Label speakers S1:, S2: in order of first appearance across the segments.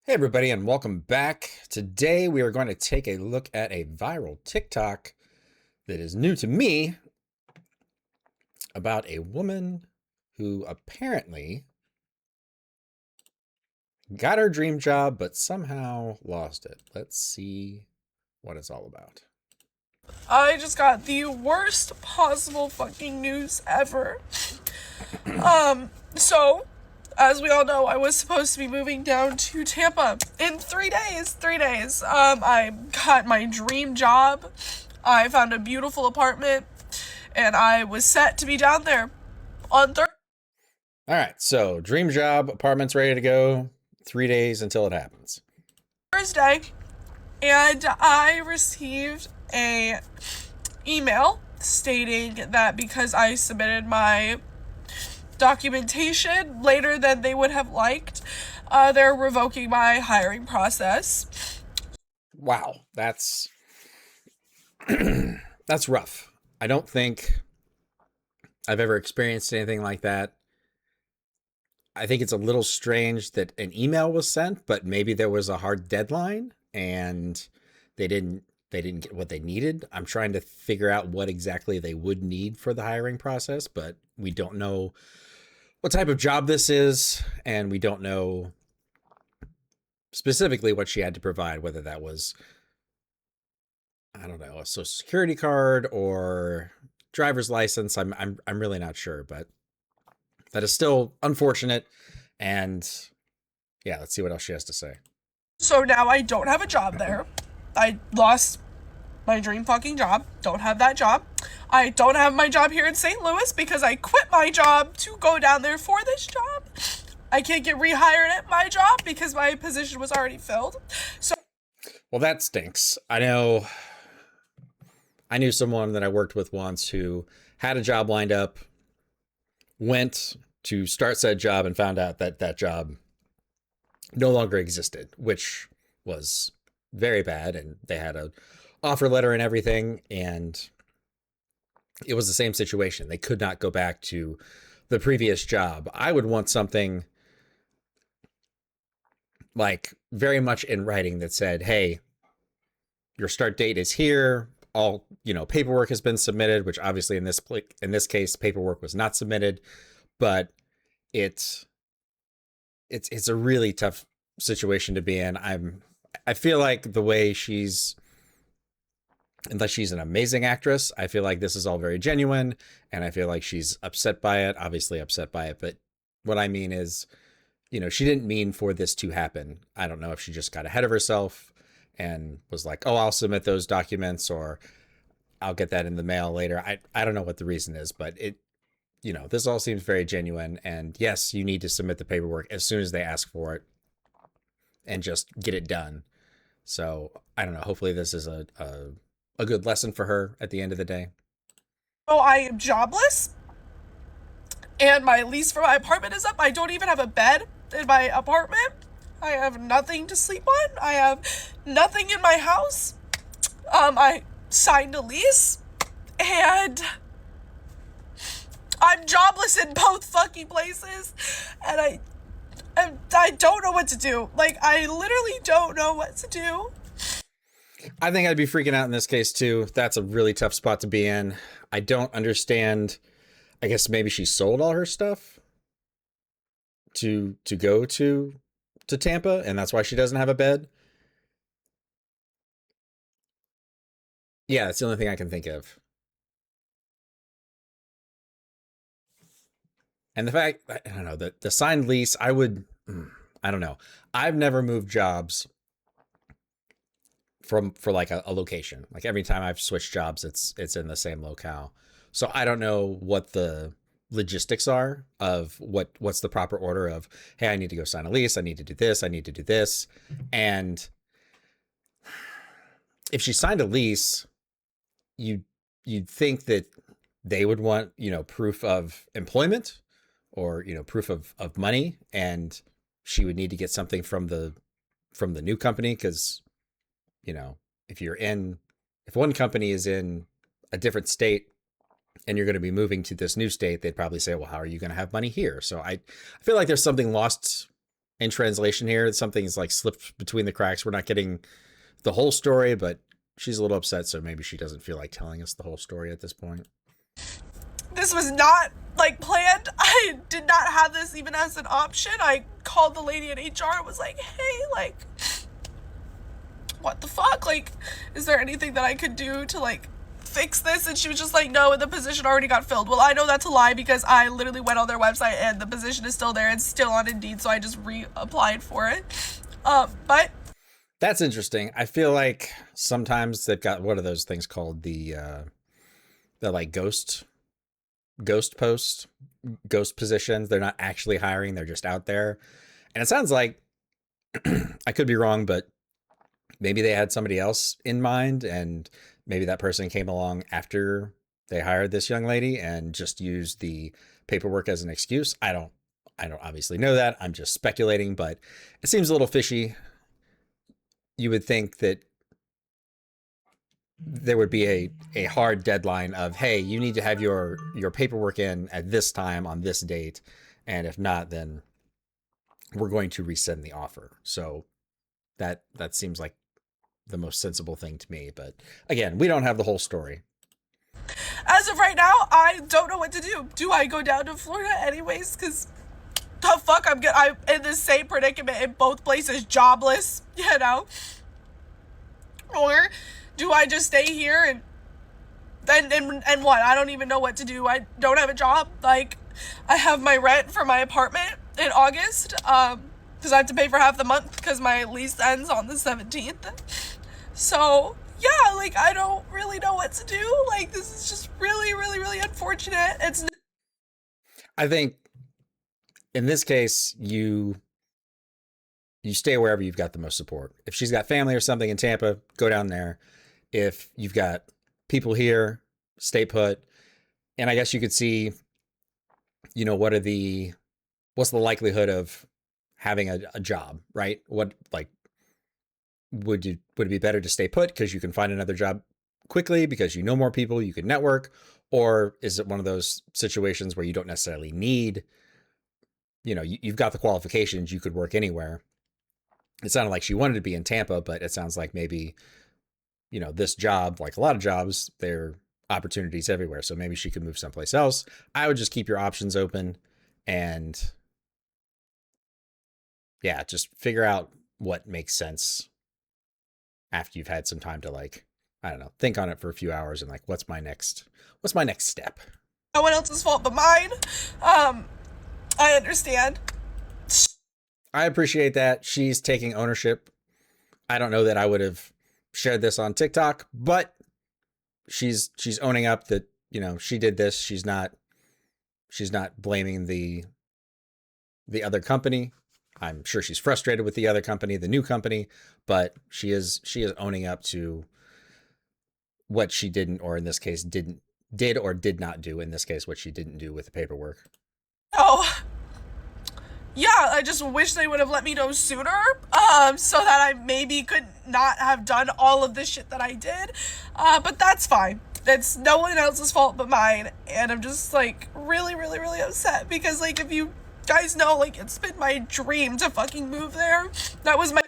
S1: Hey, everybody, and welcome back. Today, we are going to take a look at a viral TikTok that is new to me about a woman who apparently got her dream job but somehow lost it. Let's see what it's all about.
S2: I just got the worst possible fucking news ever. So, as we all know, I was supposed to be moving down to Tampa in 3 days. 3 days. I got my dream job. I found a beautiful apartment, and I was set to be down there on
S1: All right, so dream job, apartment's ready to go. 3 days until it happens.
S2: Thursday, and I received a email stating that because I submitted my documentation later than they would have liked, they're revoking my hiring process.
S1: Wow, that's that's rough. I don't think I've ever experienced anything like that. I think it's a little strange that an email was sent, but maybe there was a hard deadline and they didn't get what they needed. I'm trying to figure out what exactly they would need for the hiring process, but we don't know what type of job this is, and we don't know specifically what she had to provide, whether that was, I don't know, a social security card or driver's license. I'm really not sure, but that is still unfortunate. And yeah, let's see what else she has to say.
S2: So now I don't have a job there. I lost my dream fucking job. Don't have that job. I don't have my job here in St. Louis because I quit my job to go down there for this job. I can't get rehired at my job because my position was already filled. So,
S1: Well, that stinks. I knew someone that I worked with once who had a job lined up, went to start said job, and found out that that job no longer existed, which was very bad. And they had a offer letter and everything, and it was the same situation. They could not go back to the previous job. I would want something like very much in writing that said, "Hey, your start date is here. All, paperwork has been submitted," which obviously in this case paperwork was not submitted, but it's it's a really tough situation to be in. I feel like the way she's, unless she's an amazing actress, I feel like this is all very genuine, and I feel like she's upset by it, obviously upset by it. But what I mean is, she didn't mean for this to happen. I don't know if she just got ahead of herself and was like, "Oh, I'll submit those documents, or I'll get that in the mail later." I don't know what the reason is, but this all seems very genuine. And yes, you need to submit the paperwork as soon as they ask for it and just get it done. So I don't know. Hopefully this is a good lesson for her at the end of the day.
S2: I am jobless, and my lease for my apartment is up. I don't even have a bed in my apartment. I have nothing to sleep on. I have nothing in my house. I signed a lease, and I'm jobless in both fucking places, and I don't know what to do. Like, I literally don't know what to do.
S1: I think I'd be freaking out in this case too. That's a really tough spot to be in. I don't understand. I guess maybe she sold all her stuff to go to Tampa, and that's why she doesn't have a bed. Yeah, that's the only thing I can think of. And the fact, I don't know, the signed lease, I don't know. I've never moved jobs for like a location. Like every time I've switched jobs, it's in the same locale. So I don't know what the logistics are of what's the proper order of, hey, I need to go sign a lease, I need to do this, I need to do this. And if she signed a lease, you you'd think that they would want, proof of employment, or, proof of money, and she would need to get something from the new company, because, you know, if you're in, if one company is in a different state and you're going to be moving to this new state, they'd probably say, well, how are you going to have money here? So I feel like there's something lost in translation here. Something's like slipped between the cracks. We're not getting the whole story, but she's a little upset, so maybe she doesn't feel like telling us the whole story at this point.
S2: This was not like planned. I did not have this even as an option. I called the lady in HR and was like, hey, like, what the fuck? Like, is there anything that I could do to like fix this? And she was just like, no, the position already got filled. Well, I know that's a lie because I literally went on their website and the position is still there. It's still on Indeed, so I just reapplied for it. But
S1: That's interesting. I feel like sometimes they've got, what are those things called? The like ghost ghost positions. They're not actually hiring, they're just out there. And it sounds like I could be wrong, but maybe they had somebody else in mind, and maybe that person came along after they hired this young lady and just used the paperwork as an excuse. I don't obviously know that. I'm just speculating, but it seems a little fishy. You would think that there would be a hard deadline of, hey, you need to have your paperwork in at this time on this date, and if not, then we're going to rescind the offer. So that seems like the most sensible thing to me. But again, we don't have the whole story.
S2: as of right now, I don't know what to do. Do I go down to Florida anyways? Because the fuck, I'm in the same predicament in both places, jobless, you know? Or do I just stay here and what? I don't even know what to do. I don't have a job. Like, I have my rent for my apartment in August, because I have to pay for half the month because my lease ends on the 17th. So, yeah, like, I don't really know what to do. Like, this is just really, really, really unfortunate.
S1: I think in this case, you stay wherever you've got the most support. If she's got family or something in Tampa, go down there. If you've got people here, stay put. And I guess you could see, what's the likelihood of having a job, right? What, like, would it be better to stay put because you can find another job quickly because you know more people, you can network? Or is it one of those situations where you don't necessarily need, you've got the qualifications, you could work anywhere? It sounded like she wanted to be in Tampa, but it sounds like maybe, this job, like a lot of jobs, there are opportunities everywhere. So maybe she could move someplace else. I would just keep your options open and, yeah, just figure out what makes sense after you've had some time to, like, I don't know, think on it for a few hours and like, what's my next step?
S2: No one else's fault but mine. I understand.
S1: I appreciate that she's taking ownership. I don't know that I would have shared this on TikTok, but she's owning up that, she did this. She's not blaming the other company. I'm sure she's frustrated with the other company, the new company, but she is owning up to what she didn't, or in this case did or did not do. In this case, what she didn't do with the paperwork.
S2: Oh, yeah, I just wish they would have let me know sooner, so that I maybe could not have done all of this shit that I did. But that's fine. It's no one else's fault but mine, and I'm just, like, really, really, really upset because, like, if you guys know, like, it's been my dream to fucking move there. That was my...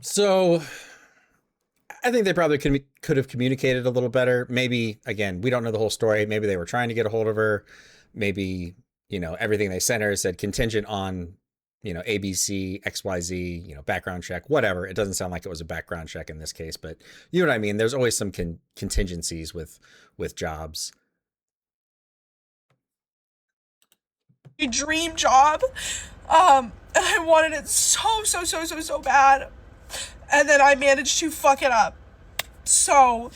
S1: So I think they probably could have communicated a little better. Maybe, again, we don't know the whole story. Maybe they were trying to get a hold of her. Maybe, everything they sent her said contingent on, ABC, XYZ, background check, whatever. It doesn't sound like it was a background check in this case, but you know what I mean? There's always some contingencies with jobs.
S2: dream job. And I wanted it so bad. And then I managed to fuck it up. So,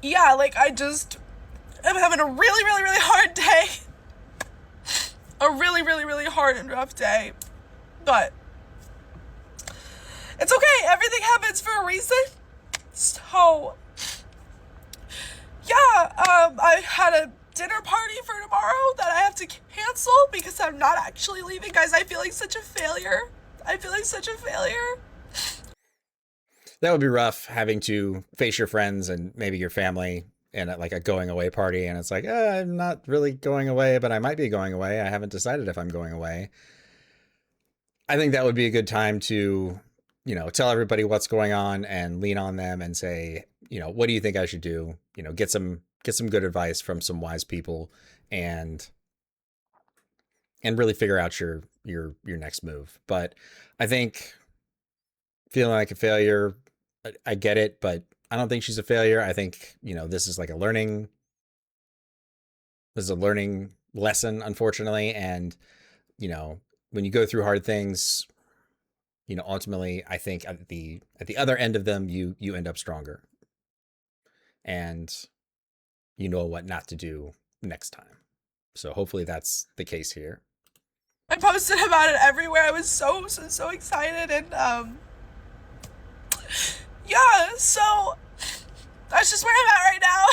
S2: yeah, like, I'm having a really, really, really hard day. A really, really, really hard and rough day. But it's okay. Everything happens for a reason. So, yeah, I had a dinner party for tomorrow that I have to cancel because I'm not actually leaving. Guys, I feel like such a failure.
S1: That would be rough, having to face your friends and maybe your family and at like a going away party, and it's like, I'm not really going away, but I might be going away. I haven't decided if I'm going away. I think that would be a good time to, tell everybody what's going on and lean on them and say, what do you think I should do? Get some good advice from some wise people, and really figure out your next move. But I think feeling like a failure, I get it, but I don't think she's a failure. I think, this is like a learning lesson, unfortunately. And, when you go through hard things, ultimately I think at the other end of them, you end up stronger, and you know what not to do next time. So hopefully that's the case here.
S2: I posted about it everywhere. I was so excited, and yeah. So that's just where I'm at right now.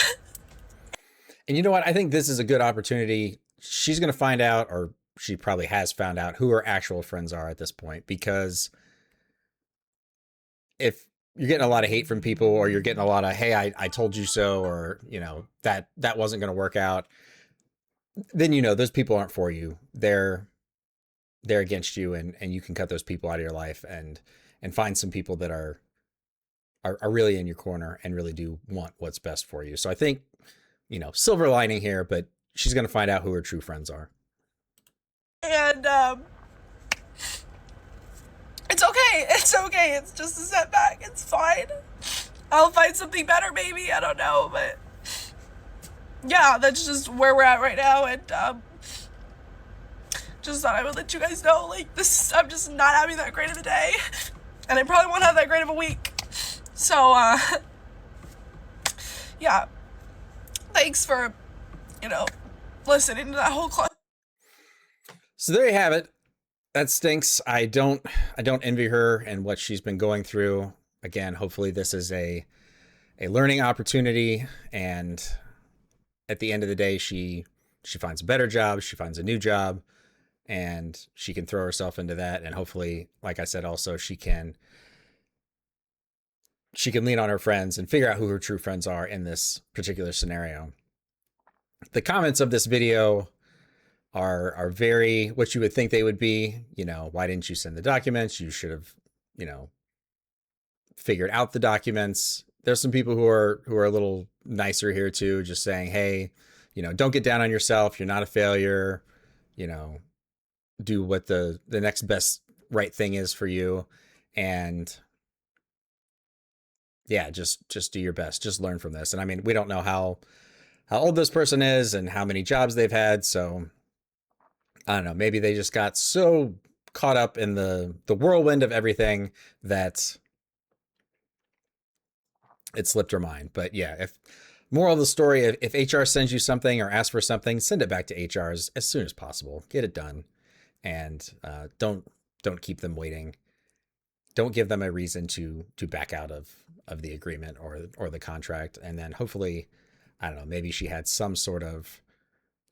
S1: And you know what? I think this is a good opportunity. She's going to find out, or she probably has found out, who her actual friends are at this point. Because if you're getting a lot of hate from people, or you're getting a lot of, hey, I told you so, or, that wasn't going to work out, then, those people aren't for you. They're against you, and you can cut those people out of your life, and find some people that are really in your corner and really do want what's best for you. So I think, silver lining here, but she's going to find out who her true friends are.
S2: And it's okay. It's okay. It's just a setback. It's fine. I'll find something better, maybe. I don't know, but yeah, that's just where we're at right now. And just thought I would let you guys know, like, this. I'm just not having that great of a day, and I probably won't have that great of a week. So yeah, thanks for listening to that whole class.
S1: So there you have it. That stinks. I don't envy her and what she's been going through. Again, hopefully this is a learning opportunity, and at the end of the day, she finds a better job, she finds a new job, and she can throw herself into that. And hopefully, like I said, also she can lean on her friends and figure out who her true friends are in this particular scenario. The comments of this video are very what you would think they would be. Why didn't you send the documents? You should have, figured out the documents. There's some people who are a little nicer here too, just saying, hey, don't get down on yourself. You're not a failure. Do what the next best right thing is for you. And yeah, just do your best. Just learn from this. And I mean, we don't know how old this person is and how many jobs they've had. So I don't know, maybe they just got so caught up in the whirlwind of everything that it slipped her mind. But yeah, if moral of the story, if HR sends you something or asks for something, send it back to HR as soon as possible. Get it done, and don't keep them waiting. Don't give them a reason to back out of the agreement or the contract. And then hopefully, I don't know, maybe she had some sort of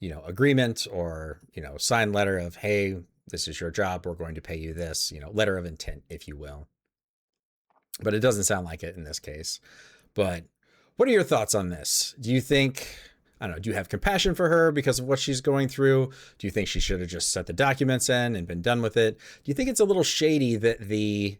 S1: agreement, or signed letter of, hey, this is your job, we're going to pay you this, letter of intent, if you will. But it doesn't sound like it in this case. But what are your thoughts on this? Do you think, I don't know, do you have compassion for her because of what she's going through? Do you think she should have just set the documents in and been done with it? Do you think it's a little shady that the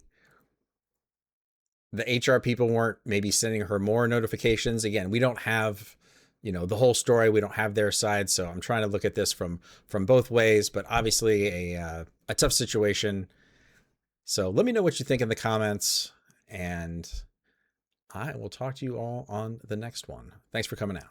S1: HR people weren't maybe sending her more notifications? Again, we don't have the whole story. We don't have their side. So I'm trying to look at this from both ways, but obviously a tough situation. So let me know what you think in the comments, and I will talk to you all on the next one. Thanks for coming out.